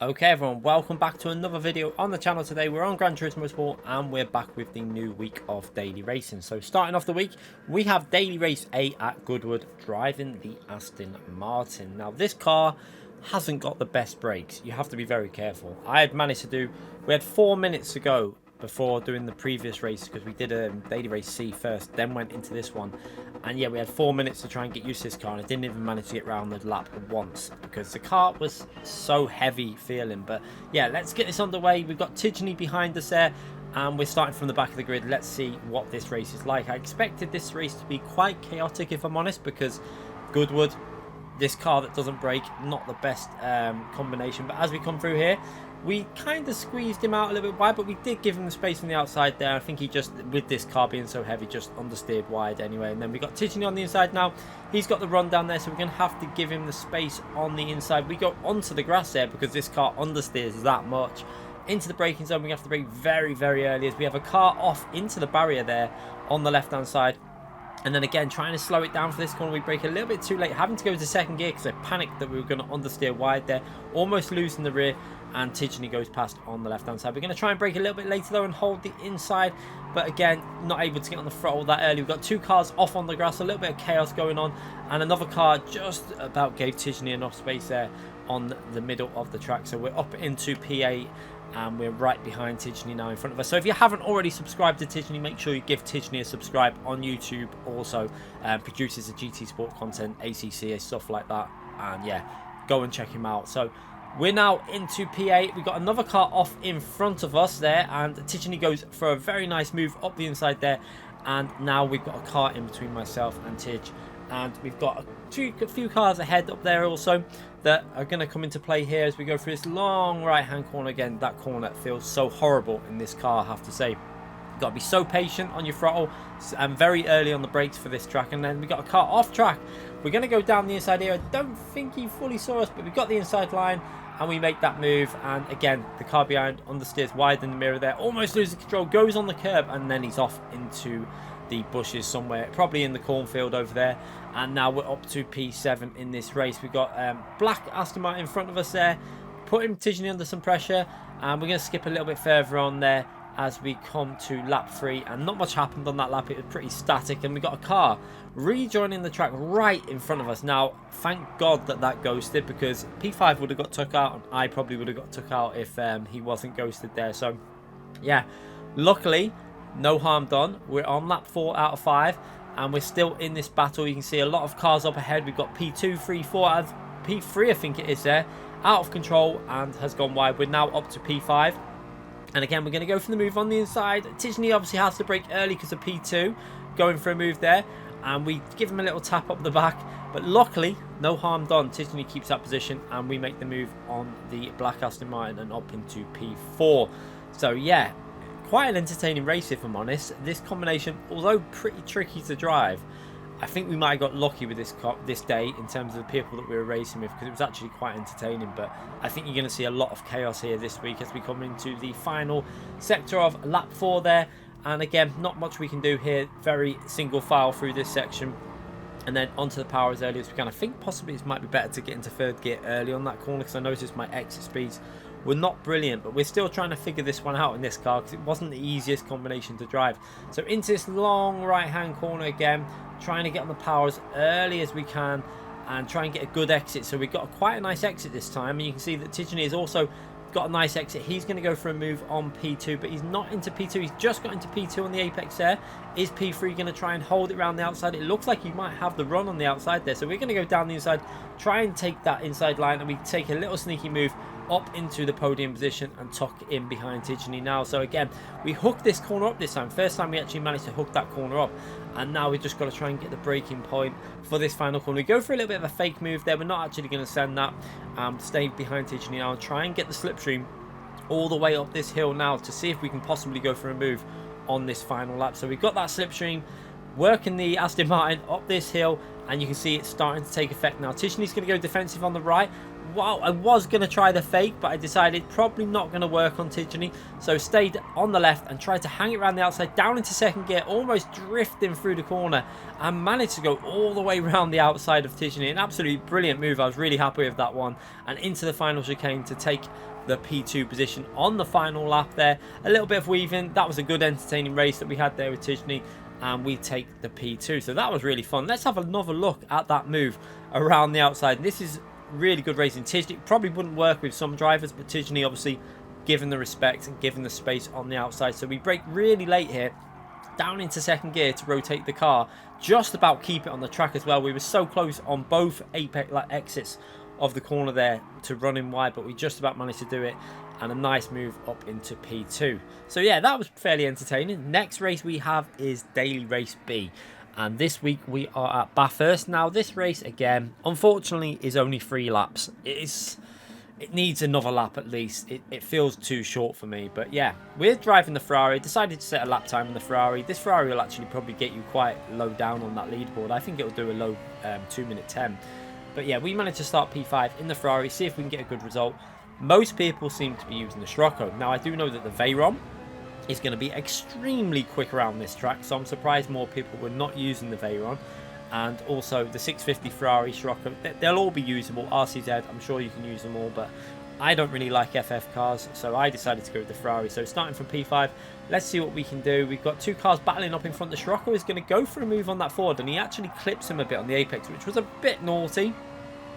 Okay everyone, welcome back to another video on the channel. Today we're on Gran Turismo Sport and we're back with the new week of daily racing. So starting off the week, we have daily race A at Goodwood, driving the Aston Martin. Now this car hasn't got the best brakes. You have to be very careful. We had 4 minutes to go before doing the previous race, because we did a daily race C first, then went into this one. And yeah, we had 4 minutes to try and get used to this car, and I didn't even manage to get around the lap once because the car was so heavy feeling. But yeah, let's get this underway. We've got Tidgney behind us there, and we're starting from the back of the grid. Let's see what this race is like. I expected this race to be quite chaotic, if I'm honest, because Goodwood, this car that doesn't brake, not the best combination. But as we come through here, we kind of squeezed him out a little bit wide, but we did give him the space on the outside there. I think he just, with this car being so heavy, just understeered wide anyway. And then we got Tidgney on the inside now. He's got the run down there, so we're going to have to give him the space on the inside. We go onto the grass there because this car understeers that much. Into the braking zone, we have to brake very, very early as we have a car off into the barrier there on the left-hand side. And then again, trying to slow it down for this corner, we brake a little bit too late, having to go to second gear because I panicked that we were going to understeer wide there, almost losing the rear, and Tidgney goes past on the left-hand side. We're going to try and brake a little bit later though and hold the inside, but again, not able to get on the throttle that early. We've got two cars off on the grass, a little bit of chaos going on, and another car just about gave Tidgney enough space there on the middle of the track. So we're up into P8. And we're right behind Tidgney now in front of us. So if you haven't already subscribed to Tidgney, make sure you give Tidgney a subscribe on YouTube. Also produces the GT Sport content, ACCA, stuff like that. And yeah, go and check him out. So we're now into P8. We've got another car off in front of us there. And Tidgney goes for a very nice move up the inside there. And now we've got a car in between myself and Tidge. And we've got a few cars ahead up there also that are going to come into play here as we go through this long right-hand corner. Again, that corner feels so horrible in this car, I have to say. You've got to be so patient on your throttle and very early on the brakes for this track. And then we've got a car off track. We're going to go down the inside here. I don't think he fully saw us, but we've got the inside line and we make that move. And again, the car behind understeers wide in the mirror there, almost loses control, goes on the curb, and then he's off into the bushes somewhere, probably in the cornfield over there. And now we're up to P7 in this race. We've got black Aston Martin in front of us there, putting Tidgney under some pressure, and we're going to skip a little bit further on there as we come to lap 3, and not much happened on that lap. It was pretty static, and we got a car rejoining the track right in front of us. Now thank God that ghosted, because P5 would have got took out, and I probably would have got took out if he wasn't ghosted there. So yeah, luckily no harm done. We're on lap 4 out of 5, and we're still in this battle. You can see a lot of cars up ahead. We've got P2, 3, 4, and P3 I think it is there, out of control and has gone wide. We're now up to P5, and again we're going to go for the move on the inside. Tidgney obviously has to brake early because of P2 going for a move there, and we give him a little tap up the back, but luckily no harm done. Tidgney keeps that position and we make the move on the black Aston Martin and up into P4. So yeah, quite an entertaining race, if I'm honest. This combination, although pretty tricky to drive, I think we might have got lucky with this day in terms of the people that we were racing with, because it was actually quite entertaining. But I think you're going to see a lot of chaos here this week as we come into the final sector of lap 4 there. And again, not much we can do here. Very single file through this section, and then onto the power as early as we can. I think possibly it might be better to get into third gear early on that corner, because I noticed my exit speeds were not brilliant, but we're still trying to figure this one out in this car because it wasn't the easiest combination to drive. So into this long right hand corner again, trying to get on the power as early as we can and try and get a good exit. So we've got quite a nice exit this time, and you can see that Tidgney has also got a nice exit. He's going to go for a move on P2, but he's not into P2. He's just got into P2 on the apex there. Is P3 going to try and hold it around the outside? It looks like he might have the run on the outside there, so we're going to go down the inside, try and take that inside line, and we take a little sneaky move up into the podium position and tuck in behind Tidgney now. So again, we hooked this corner up this time. First time we actually managed to hook that corner up, and now we've just got to try and get the braking point for this final corner. We go for a little bit of a fake move there. We're not actually going to send that. Stay behind Tidgney now and try and get the slipstream all the way up this hill now to see if we can possibly go for a move on this final lap. So we've got that slipstream, working the Aston Martin up this hill, and you can see it's starting to take effect now. Tidgney's going to go defensive on the right. Wow, I was going to try the fake, but I decided probably not going to work on Tidgney, so stayed on the left and tried to hang it around the outside, down into second gear, almost drifting through the corner, and managed to go all the way around the outside of Tidgney. An absolutely brilliant move. I was really happy with that one, and into the final chicane to take the P2 position on the final lap there. A little bit of weaving. That was a good entertaining race that we had there with Tidgney, and we take the P2. So that was really fun. Let's have another look at that move around the outside. This is really good racing. Tidgney probably wouldn't work with some drivers, but Tidgney obviously given the respect and given the space on the outside. So we brake really late here, down into second gear to rotate the car, just about keep it on the track as well. We were so close on both apex exits of the corner there to run in wide, but we just about managed to do it, and a nice move up into P2. So yeah, that was fairly entertaining. Next race we have is Daily Race B, and this week we are at Bathurst. Now this race again unfortunately is only 3 laps. It needs another lap at least. It feels too short for me. But yeah, we're driving the Ferrari. Decided to set a lap time on the Ferrari. This Ferrari will actually probably get you quite low down on that leaderboard. I think it will do a low 2-minute 10. But yeah, we managed to start P5 in the Ferrari, see if we can get a good result. Most people seem to be using the Scirocco. Now I do know that the Veyron is going to be extremely quick around this track, so I'm surprised more people were not using the Veyron. And also the 650 Ferrari Scirocco, they'll all be usable. RCZ, I'm sure you can use them all, but I don't really like FF cars, so I decided to go with the Ferrari. So starting from P5, let's see what we can do. We've got 2 cars battling up in front. The Scirocco is going to go for a move on that Ford, and he actually clips him a bit on the apex, which was a bit naughty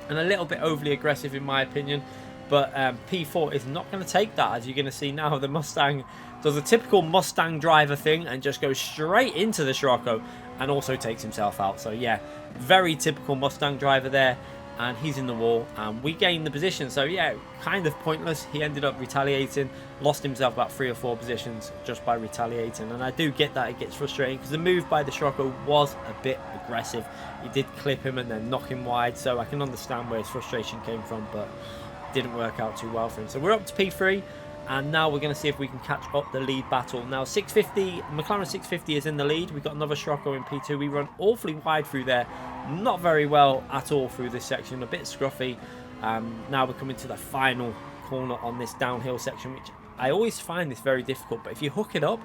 and a little bit overly aggressive in my opinion. But P4 is not going to take that, as you're going to see now. The Mustang does a typical Mustang driver thing and just goes straight into the Scirocco and also takes himself out. So yeah, very typical Mustang driver there, and he's in the wall and we gain the position. So yeah, kind of pointless. He ended up retaliating, lost himself about 3 or 4 positions just by retaliating, and I do get that it gets frustrating because the move by the Scirocco was a bit aggressive. He did clip him and then knock him wide, so I can understand where his frustration came from, but didn't work out too well for him. So we're up to P3, and now we're going to see if we can catch up the lead battle. Now 650, McLaren 650 is in the lead. We've got another Scirocco in P2. We run awfully wide through there, not very well at all through this section, a bit scruffy. Now we're coming to the final corner on this downhill section, which I always find this very difficult, but if you hook it up,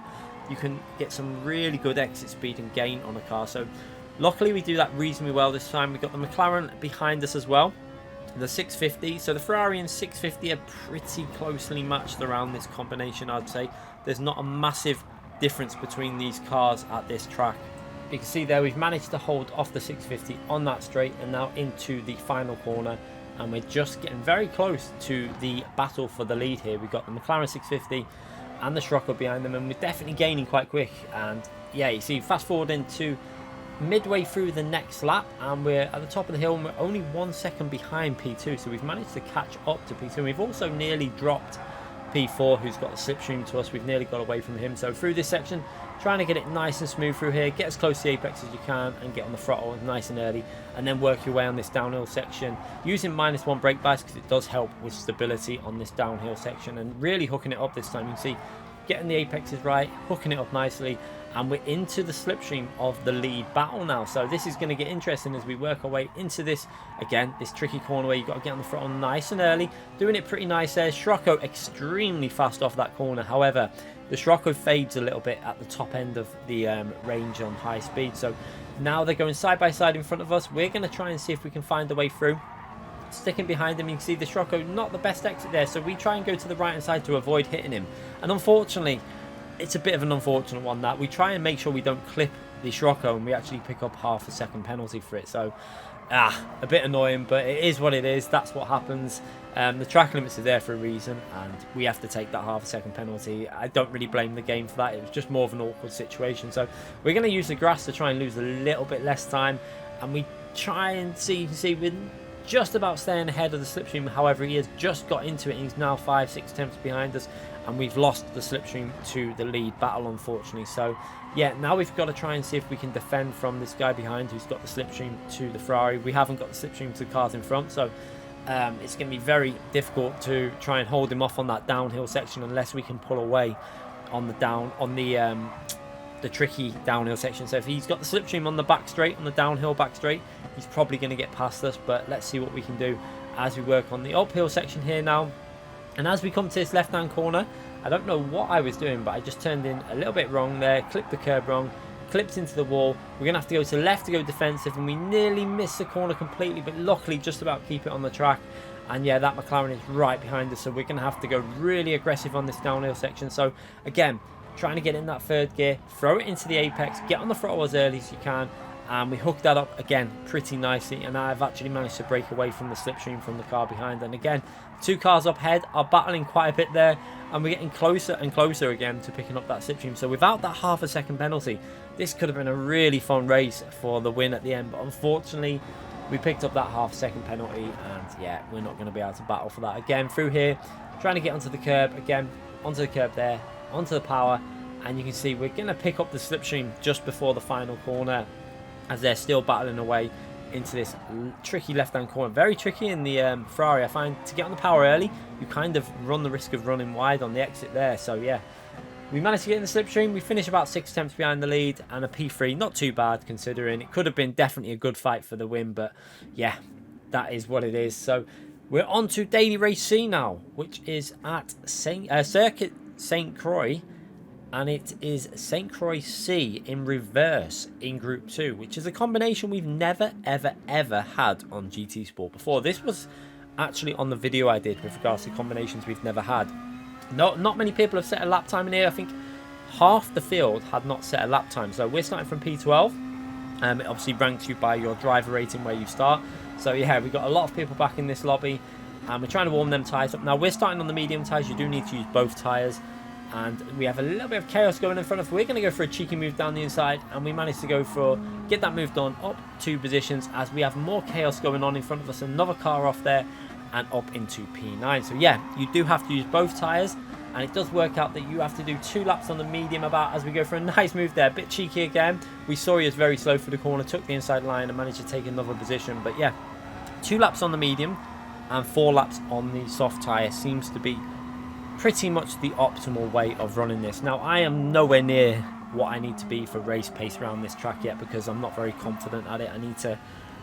you can get some really good exit speed and gain on a car. So luckily we do that reasonably well this time. We've got the McLaren behind us as well, the 650. So the Ferrari and 650 are pretty closely matched around this combination, I'd say. There's not a massive difference between these cars at this track. You can see there we've managed to hold off the 650 on that straight and now into the final corner, and we're just getting very close to the battle for the lead here. We've got the McLaren 650 and the Scirocco behind them, and we're definitely gaining quite quick. And yeah, you see, fast forward into midway through the next lap and we're at the top of the hill and we're only 1 second behind P2, so we've managed to catch up to P2. We've also nearly dropped P4, who's got a slipstream to us. We've nearly got away from him. So through this section, trying to get it nice and smooth through here, get as close to the apex as you can and get on the throttle nice and early, and then work your way on this downhill section using -1 brake bias, because it does help with stability on this downhill section, and really hooking it up this time. You can see getting the apexes right, hooking it up nicely, and we're into the slipstream of the lead battle now. So this is going to get interesting as we work our way into this, again, this tricky corner where you've got to get on the throttle nice and early. Doing it pretty nice there. Scirocco extremely fast off that corner. However, the Scirocco fades a little bit at the top end of the range on high speed. So now they're going side by side in front of us. We're going to try and see if we can find a way through. Sticking behind him, you can see the Scirocco not the best exit there, so we try and go to the right hand side to avoid hitting him, and unfortunately it's a bit of an unfortunate one that we try and make sure we don't clip the Scirocco, and we actually pick up half a second penalty for it. So a bit annoying, but it is what it is. That's what happens. The track limits are there for a reason, and we have to take that half a second penalty. I don't really blame the game for that. It was just more of an awkward situation. So we're going to use the grass to try and lose a little bit less time, and we try and see we're just about staying ahead of the slipstream. However, he has just got into it and he's now 5-6 tenths behind us, and we've lost the slipstream to the lead battle, unfortunately. So yeah, now we've got to try and see if we can defend from this guy behind who's got the slipstream to the Ferrari. We haven't got the slipstream to the cars in front, so it's going to be very difficult to try and hold him off on that downhill section unless we can pull away on the tricky downhill section. So if he's got the slipstream on the back straight, on the downhill back straight, he's probably going to get past us, but let's see what we can do as we work on the uphill section here now. And as we come to this left hand corner, I don't know what I was doing, but I just turned in a little bit wrong there, clipped the curb wrong, clipped into the wall. We're going to have to go to the left to go defensive, and we nearly missed the corner completely, but luckily just about keep it on the track. And yeah, that McLaren is right behind us, so we're going to have to go really aggressive on this downhill section. So again, trying to get in that third gear, throw it into the apex, get on the throttle as early as you can, and we hooked that up again pretty nicely. And I've actually managed to break away from the slipstream from the car behind. And again, 2 cars up ahead are battling quite a bit there, and we're getting closer and closer again to picking up that slipstream. So without that half a second penalty, this could have been a really fun race for the win at the end. But unfortunately, we picked up that half second penalty, and yeah, we're not going to be able to battle for that again. Through here, trying to get onto the curb again, onto the curb there, onto the power, and you can see we're going to pick up the slipstream just before the final corner, as they're still battling away into this tricky left-hand corner. Very tricky in the Ferrari. I find to get on the power early, you kind of run the risk of running wide on the exit there. So yeah, we managed to get in the slipstream. We finished about 6 attempts behind the lead, and a P3, not too bad considering. It could have been definitely a good fight for the win, but yeah, that is what it is. So we're on to Daily Race C now, which is at Circuit St. Croix, and it is St. Croix C in reverse in Group 2, which is a combination we've never, ever, ever had on GT Sport before. This was actually on the video I did with regards to combinations we've never had. Not many people have set a lap time in here. I think half the field had not set a lap time. So we're starting from P12. It obviously ranks you by your driver rating where you start. So yeah, we've got a lot of people back in this lobby, and we're trying to warm them tyres up. Now we're starting on the medium tyres. You do need to use both tyres. And we have a little bit of chaos going in front of us. We're going to go for a cheeky move down the inside, and we managed to get that move done up 2 positions, as we have more chaos going on in front of us. Another car off there and up into P9. So yeah, you do have to use both tyres, and it does work out that you have to do 2 laps on the medium about, as we go for a nice move there. A bit cheeky again. We saw he was very slow for the corner, took the inside line and managed to take another position. But yeah, 2 laps on the medium and 4 laps on the soft tyre seems to be pretty much the optimal way of running this. Now I am nowhere near what I need to be for race pace around this track yet, because I'm not very confident at it. I need to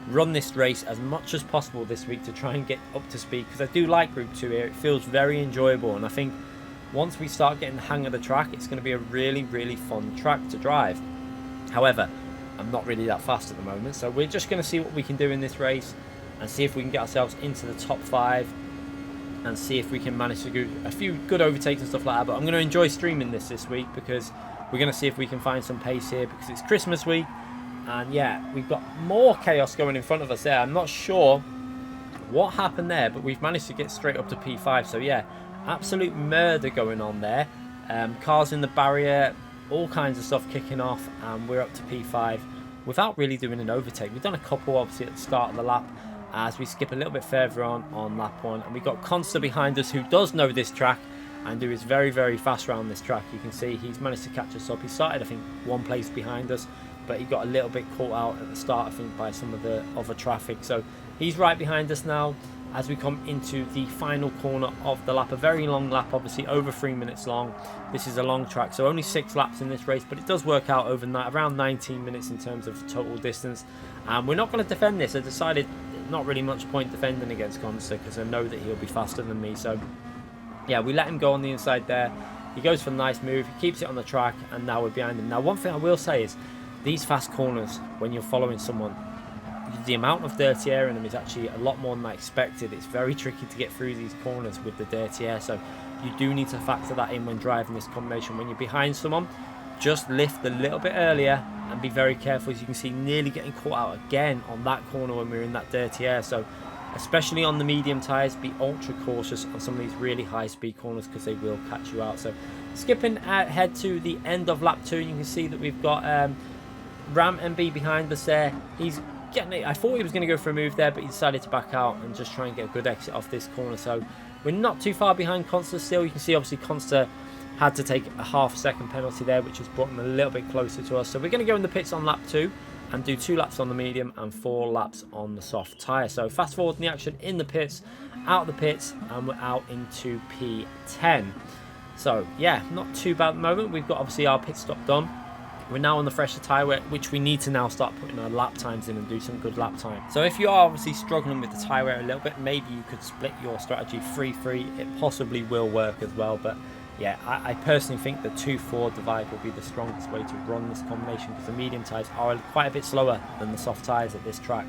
run this race as much as possible this week to try and get up to speed, because I do like Group 2 here. It feels very enjoyable, and I think once we start getting the hang of the track, it's going to be a really, really fun track to drive. However, I'm not really that fast at the moment, so we're just going to see what we can do in this race and see if we can get ourselves into the top 5 and see if we can manage to do a few good overtakes and stuff like that. But I'm going to enjoy streaming this week, because we're going to see if we can find some pace here, because it's Christmas week. And yeah, we've got more chaos going in front of us there. I'm not sure what happened there, but we've managed to get straight up to P5. So yeah, absolute murder going on there. Cars in the barrier, all kinds of stuff kicking off, and we're up to P5 without really doing an overtake. We've done a couple obviously at the start of the lap, as we skip a little bit further on lap 1, and we've got Consta behind us, who does know this track and who is very, very fast around this track. You can see he's managed to catch us up. He started, I think, 1 place behind us, but he got a little bit caught out at the start, I think, by some of the other traffic. So he's right behind us now as we come into the final corner of the lap. A very long lap, obviously, over 3 minutes long. This is a long track, so only 6 laps in this race, but it does work out overnight, around 19 minutes in terms of total distance. And we're not going to defend this. I decided not really much point defending against Consta, because I know that he'll be faster than me. So yeah, we let him go on the inside there. He goes for a nice move, he keeps it on the track, and now we're behind him. Now one thing I will say is, these fast corners, when you're following someone, the amount of dirty air in them is actually a lot more than I expected. It's very tricky to get through these corners with the dirty air, so you do need to factor that in when driving this combination. When you're behind someone, just lift a little bit earlier and be very careful. As you can see, nearly getting caught out again on that corner when we were in that dirty air. So especially on the medium tyres, be ultra cautious on some of these really high speed corners, because they will catch you out. So skipping ahead to the end of lap 2, you can see that we've got Ram MB behind us there. He's getting it. I thought he was going to go for a move there, but he decided to back out and just try and get a good exit off this corner. So we're not too far behind Consta still. You can see obviously Consta had to take a half-second penalty there, which has brought him a little bit closer to us. So we're going to go in the pits on lap 2 and do 2 laps on the medium and 4 laps on the soft tyre. So fast forward in the action in the pits, out of the pits, and we're out into P10. So yeah, not too bad at the moment. We've got obviously our pit stop done. We're now on the fresher tyre, which we need to now start putting our lap times in and do some good lap time. So if you are obviously struggling with the tyre wear a little bit, maybe you could split your strategy 3-3. It possibly will work as well, but yeah, I personally think the 2-4 divide will be the strongest way to run this combination, because the medium tyres are quite a bit slower than the soft tyres at this track.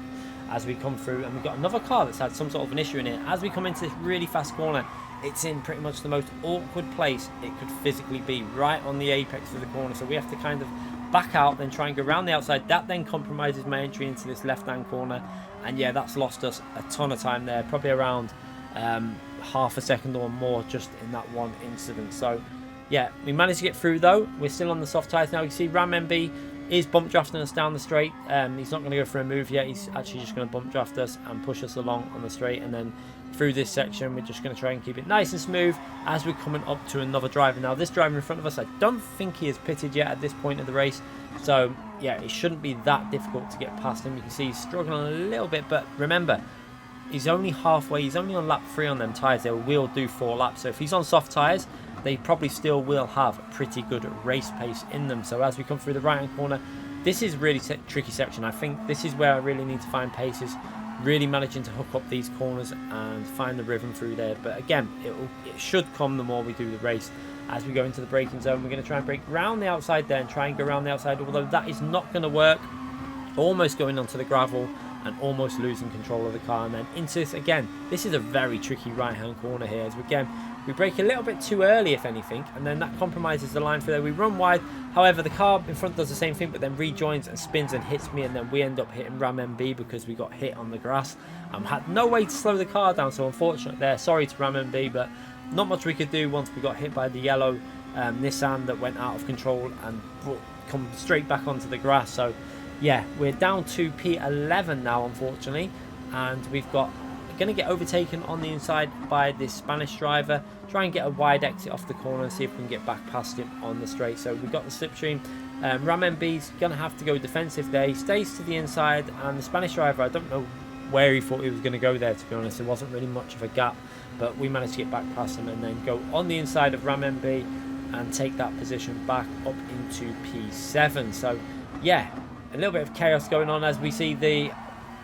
as we come through. And we've got another car that's had some sort of an issue in it. As we come into this really fast corner, it's in pretty much the most awkward place it could physically be, right on the apex of the corner. So we have to kind of back out, then try and go around the outside. That then compromises my entry into this left-hand corner. And yeah, that's lost us a ton of time there, probably around half a second or more just in that one incident. So yeah, we managed to get through though. We're still on the soft tyres now. You see Ram MB is bump drafting us down the straight. He's not going to go for a move yet. He's actually just going to bump draft us and push us along on the straight. And then through this section, we're just going to try and keep it nice and smooth as we're coming up to another driver. Now, this driver in front of us, I don't think he is pitted yet at this point of the race. So yeah, it shouldn't be that difficult to get past him. You can see he's struggling a little bit, but remember, he's only halfway. He's only on lap 3 on them tyres. They will do 4 laps. So if he's on soft tyres, they probably still will have a pretty good race pace in them. So as we come through the right hand corner, this is really tricky section. I think this is where I really need to find paces, really managing to hook up these corners and find the rhythm through there. But again, it should come the more we do the race. As we go into the braking zone, we're going to try and brake round the outside there and try and go around the outside, although that is not going to work. Almost going onto the gravel and almost losing control of the car. And then into this again, this is a very tricky right hand corner here, as we brake a little bit too early, if anything, and then that compromises the line for there. We run wide, however the car in front does the same thing, but then rejoins and spins and hits me, and then we end up hitting Ram MB because we got hit on the grass and had no way to slow the car down. So unfortunate there, sorry to Ram MB, but not much we could do once we got hit by the yellow Nissan that went out of control and come straight back onto the grass. So yeah, we're down to P11 now, unfortunately, and we've got going to get overtaken on the inside by this Spanish driver. Try and get a wide exit off the corner and see if we can get back past him on the straight. So we've got the slipstream. Ram MB's going to have to go defensive there. He stays to the inside, and the Spanish driver, I don't know where he thought he was going to go there, to be honest. There wasn't really much of a gap, but we managed to get back past him and then go on the inside of Ram MB and take that position back up into P7. So yeah, a little bit of chaos going on as we see the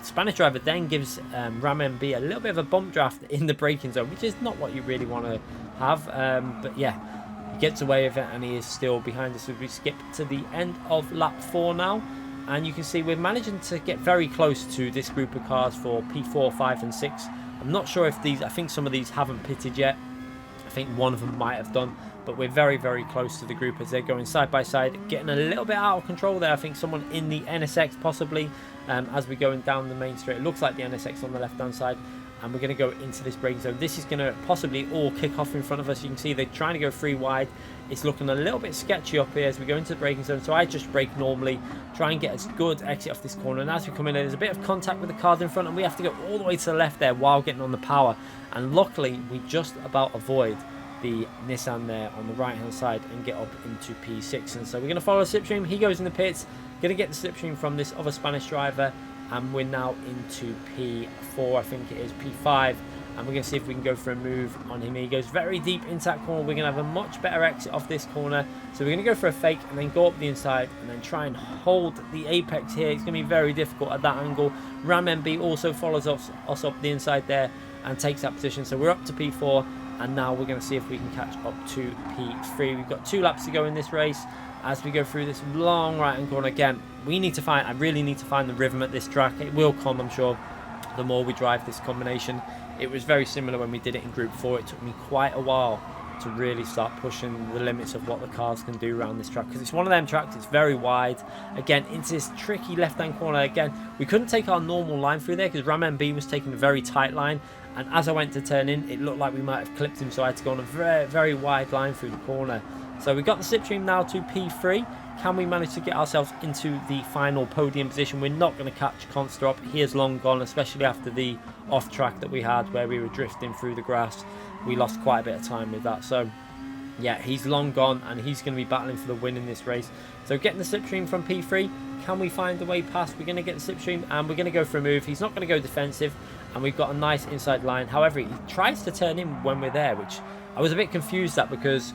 Spanish driver then gives Ram MB a little bit of a bump draft in the braking zone, which is not what you really want to have. But yeah, he gets away with it and he is still behind us. So we skip to the end of lap 4 now, and you can see we're managing to get very close to this group of cars for P4, 5 and 6. I'm not sure if these, I think some of these haven't pitted yet. I think one of them might have done, but we're very, very close to the group as they're going side by side, getting a little bit out of control there. I think someone in the NSX possibly, as we're going down the main straight. It looks like the NSX on the left hand side, and we're going to go into this braking zone. This is going to possibly all kick off in front of us. You can see they're trying to go 3 wide. It's looking a little bit sketchy up here as we go into the braking zone, so I just brake normally, try and get a good exit off this corner. And as we come in, there's a bit of contact with the cars in front, and we have to go all the way to the left there while getting on the power. And luckily, we just about avoid the Nissan there on the right hand side and get up into P6. And so we're going to follow the slipstream. He goes in the pits, going to get the slipstream from this other Spanish driver, and we're now into P4, I think it is P5, and we're going to see if we can go for a move on him. He goes very deep into that corner. We're going to have a much better exit off this corner, so we're going to go for a fake and then go up the inside and then try and hold the apex here. It's going to be very difficult at that angle. Ram MB also follows us up the inside there and takes that position, so we're up to P4. And now we're going to see if we can catch up to P3. We've got 2 laps to go in this race as we go through this long right-hand corner. Again, I really need to find the rhythm at this track. It will come, I'm sure, the more we drive this combination. It was very similar when we did it in Group 4. It took me quite a while to really start pushing the limits of what the cars can do around this track, because it's one of them tracks. It's very wide. Again, into this tricky left-hand corner. Again, we couldn't take our normal line through there because Ram MB was taking a very tight line. And as I went to turn in, it looked like we might have clipped him, so I had to go on a very, very wide line through the corner. So we got the slipstream now to P3. Can we manage to get ourselves into the final podium position? We're not going to catch Conster up. He is long gone, especially after the off-track that we had where we were drifting through the grass. We lost quite a bit of time with that. So yeah, he's long gone, and he's going to be battling for the win in this race. So getting the slipstream from P3. Can we find a way past? We're going to get the slipstream, and we're going to go for a move. He's not going to go defensive, and we've got a nice inside line. However, he tries to turn in when we're there, which I was a bit confused at, because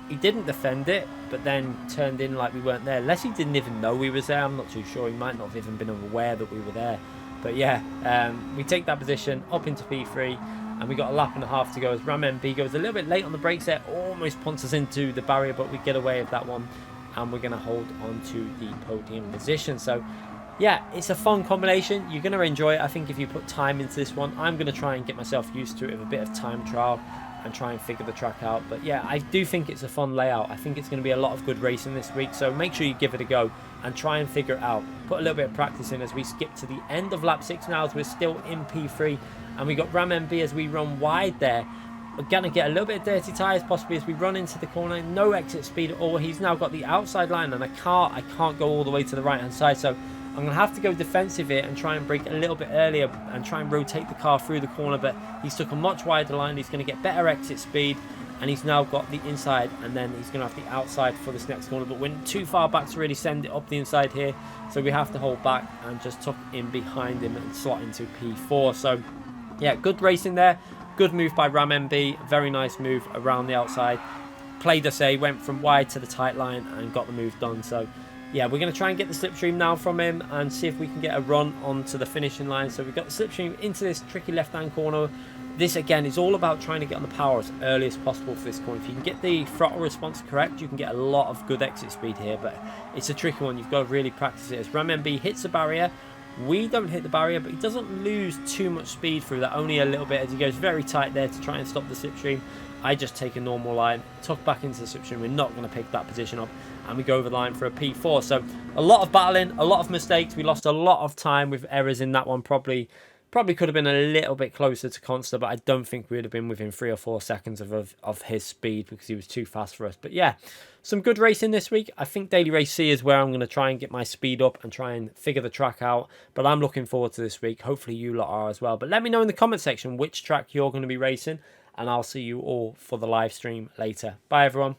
he didn't defend it, but then turned in like we weren't there. Unless he didn't even know we was there, I'm not too sure. He might not have even been aware that we were there. But yeah, we take that position up into P3, and we got a lap and a half to go as Ram MB goes a little bit late on the brakes there, almost punts us into the barrier, but we get away with that one, and we're going to hold on to the podium position. So yeah, it's a fun combination. You're going to enjoy it, I think, if you put time into this one. I'm going to try and get myself used to it with a bit of time trial and try and figure the track out. But yeah, I do think it's a fun layout. I think it's going to be a lot of good racing this week, so make sure you give it a go and try and figure it out. Put a little bit of practice in as we skip to the end of lap 6 now, as we're still in P3, and we got Ram MB as we run wide there. We're going to get a little bit of dirty tyres possibly as we run into the corner. No exit speed at all. He's now got the outside line, and I can't go all the way to the right hand side, so I'm going to have to go defensive here and try and brake a little bit earlier and try and rotate the car through the corner. But he's took a much wider line. He's going to get better exit speed, and he's now got the inside, and then he's going to have the outside for this next corner. But we're too far back to really send it up the inside here, so we have to hold back and just tuck in behind him and slot into P4. So yeah, good racing there. Good move by Ram MB. Very nice move around the outside. Played us went from wide to the tight line and got the move done. So yeah, we're going to try and get the slipstream now from him and see if we can get a run onto the finishing line. So we've got the slipstream into this tricky left-hand corner. This, again, is all about trying to get on the power as early as possible for this corner. If you can get the throttle response correct, you can get a lot of good exit speed here, but it's a tricky one. You've got to really practice it. As Ram MB hits the barrier, we don't hit the barrier, but he doesn't lose too much speed through that, only a little bit, as he goes very tight there to try and stop the slipstream. I just take a normal line, tuck back into the slipstream. We're not going to pick that position up, and we go over the line for a P4. So a lot of battling, a lot of mistakes. We lost a lot of time with errors in that one. Probably could have been a little bit closer to Consta, but I don't think we would have been within 3 or 4 seconds of his speed because he was too fast for us. But yeah, some good racing this week. I think Daily Race C is where I'm going to try and get my speed up and try and figure the track out. But I'm looking forward to this week. Hopefully you lot are as well. But let me know in the comment section which track you're going to be racing, and I'll see you all for the live stream later. Bye, everyone.